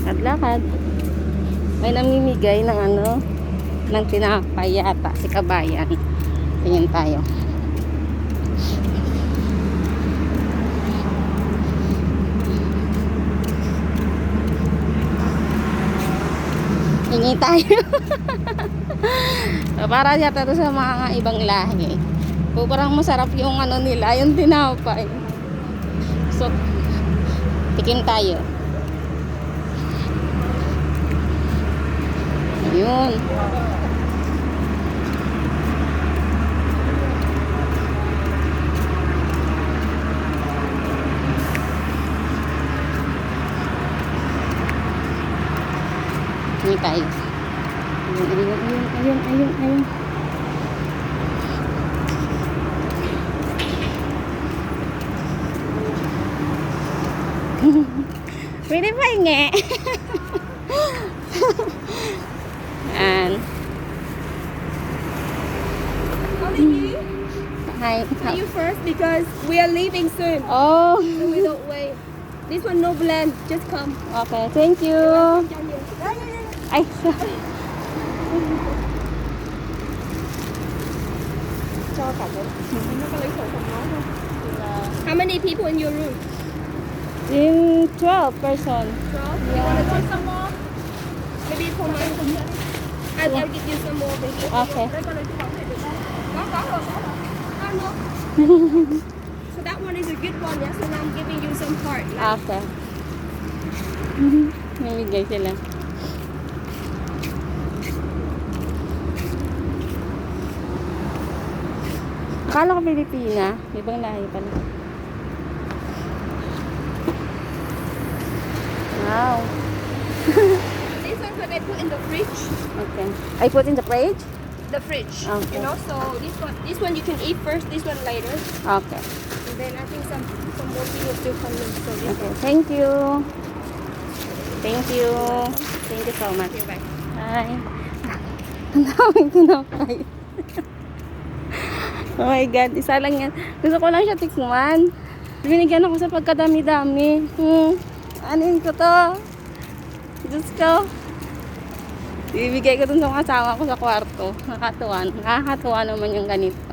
Lakad-lakad. May namimigay ng ano, ng tinapay yata, si kabayan. Tingin tayo. Hingi tayo. Para yata to sa mga ibang lahi. So, parang masarap yung ano nila, yung tinapay. So, tikim tayo. Ayun. Ini tayo. Ayun. Pwede pa nge. And hi. Are you first because we are leaving soon. Oh. So we don't wait. This one no blend. Just come. Okay, thank you. Ay. How many people in your room? In 12 person. 12. You want to take some more? Maybe for mine. I'll give you some more. Baby. Okay. So that one is a good one. Yeah. So now I'm giving you some part. Okay. Namigay sila. Akala ko Pilipina. Ibang lahi pala. Wow. This one what I put in the fridge. Okay. I put in the fridge? The fridge. Okay. You know. So this one you can eat first. This one later. Okay. And then I think some more people still coming. So this Okay. one. Thank you. Thank you. Thank you so much. Okay, bye. Hi. Ang daming tinapay. Oh my God. Isa lang yan. Gusto ko lang siya tikman. Binigyan ako sa pagkadami-dami. Anin ko to? Diyos ko. Ibigay ko dun sa kasama ko sa kwarto. Nakakatuwa naman yung ganito.